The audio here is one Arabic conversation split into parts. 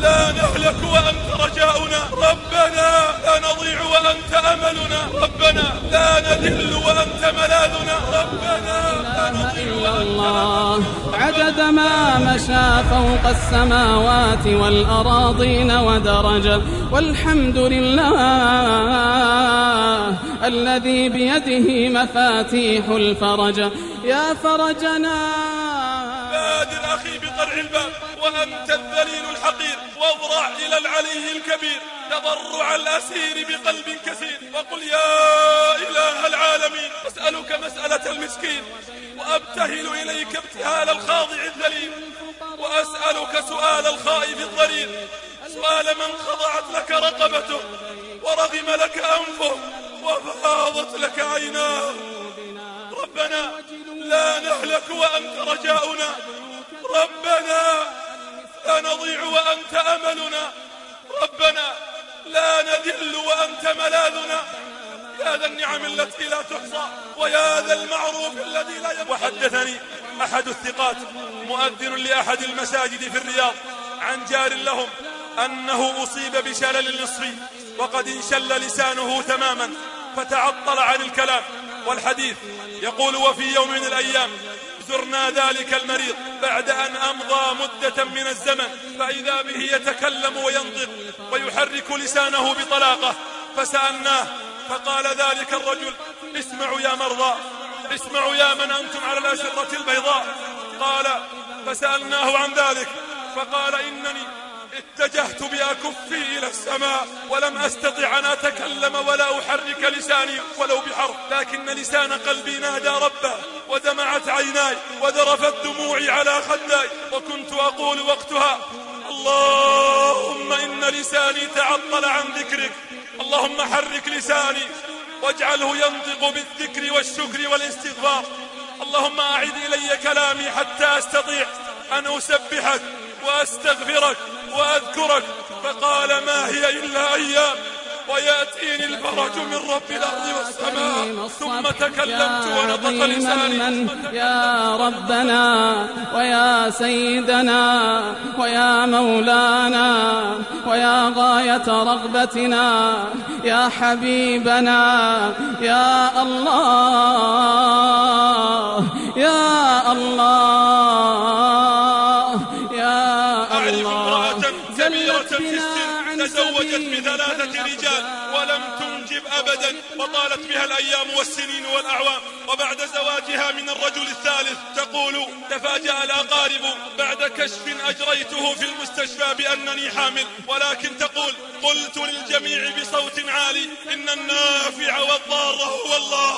لا نهلك وأنت رجاؤنا، ربنا لا نضيع وأنت أملنا، ربنا لا نذل وأنت ملاذنا، ربنا لا نضيع وأنت الله عدد ما مشى فوق السماوات والأراضين ودرج، والحمد لله الذي بيده مفاتيح الفرج. يا فرجنا بادر أخي بقرع الباب وأنت الذليل الحقير، واضرع إلى العلي الكبير تضرع الأسير بقلب كثير، وقل يا إله العالمين أسألك مسألة المسكين، وأبتهل إليك ابتهال الخاضع الذليل، وأسألك سؤال الخائف الضرير، سؤال من خضعت لك رقبته ورغم لك أنفه وفاضت لك عيناه. ربنا لا نهلك وأنت رجاؤنا، ربنا لا نضيع وأنت أملنا، ربنا لا نذل وأنت ملاذنا. يا ذا النعم التي لا تحصى، ويا ذا المعروف الذي لا ينقضي. وحدثني أحد الثقات مؤذن لأحد المساجد في الرياض عن جار لهم أنه أصيب بشلل نصفي وقد انشل لسانه تماما فتعطل عن الكلام والحديث. يقول وفي يوم من الأيام زرنا ذلك المريض بعد أن أمضى مدة من الزمن، فإذا به يتكلم وينطق ويحرك لسانه بطلاقة، فسألناه فقال ذلك الرجل اسمعوا يا مرضى، اسمعوا يا من أنتم على الأسرة البيضاء. قال فسألناه عن ذلك فقال إنني اتجهت بأكفي إلى السماء ولم أستطع أن أتكلم ولا أحرك لساني ولو بحرف، لكن لسان قلبي نادى ربه ودمعت عيناي وذرفت دموعي على خداي، وكنت أقول وقتها اللهم إن لساني تعطل عن ذكرك، اللهم حرك لساني واجعله ينطق بالذكر والشكر والاستغفار، اللهم أعد إلي كلامي حتى أستطيع أن أسبحك وأستغفرك وأذكرك. فقال ما هي إلا أيام ويأتيني الفرج من رب الأرض والسماء. ثم تكلمت ونطق لساني. يا ربنا ويا سيدنا ويا مولانا ويا غاية رغبتنا يا حبيبنا يا الله يا الله يا الله. كبيرة في السن تزوجت بثلاثة رجال ولم تنجب أبدا، وطالت بها الأيام والسنين والأعوام، وبعد زواجها من الرجل الثالث تقول تفاجأ الأقارب بعد كشف أجريته في المستشفى بأنني حامل، ولكن تقول قلت للجميع بصوت عالي إن النافع والضار هو الله،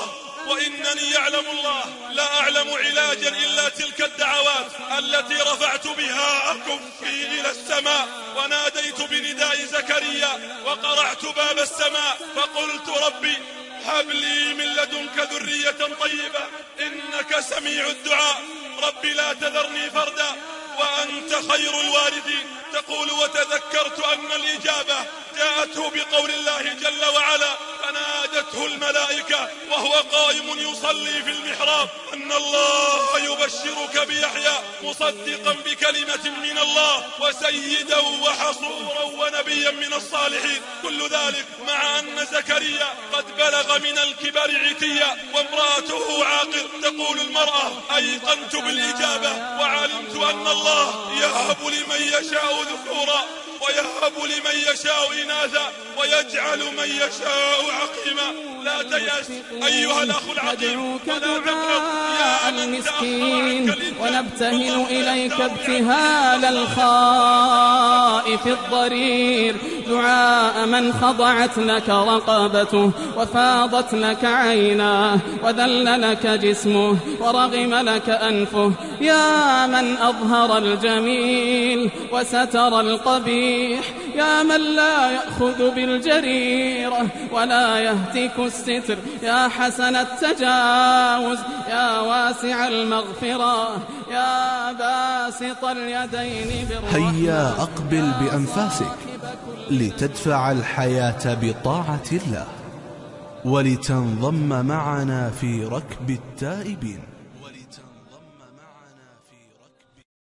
وإنني يعلم الله لا أعلم علاجا إلا تلك الدعوات التي رفعت بها أكفي إلى السماء وناديت بنداء زكريا وقرعت باب السماء فقلت ربي هب لي من لدنك ذرية طيبة إنك سميع الدعاء، ربي لا تذرني فردا وأنت خير الوارثين. تقول وتذكرت أن الإجابة جاءته بقول الله جل وعلا فنادته الملائكة وهو قائم يصلي في المحراب أن الله يبشرك بيحيى مصدقا بكلمة من الله وسيدا وحصورا ونبيا من الصالحين. كل ذلك مع أن زكريا قد بلغ من الكبر عتيا وامرأته عاقر. تقول المرأة أيقنت بالإجابة وعلمت أن الله يهب لمن يشاء ذكورا ويهب لمن يشاء إناثا ويجعل من يشاء عقيما. لا تيأس أيها الأخ العقيم ولا تقنط يا المسكين، ونبتهل إليك ابتهال الخائف الضرير، دعاء من خضعت لك رقبته وفاضت لك عيناه وذل لك جسمه ورغم لك أنفه، يا من أظهر الجميل وستر القبيح، يا من لا يأخذ بالجريرة ولا يهتك الستر، يا حسن التجاوز يا واسع المغفرة يا باسط اليدين بالرحمة. هيا أقبل بأنفاسك لتدفع الحياة بطاعة الله ولتنضم معنا في ركب التائبين.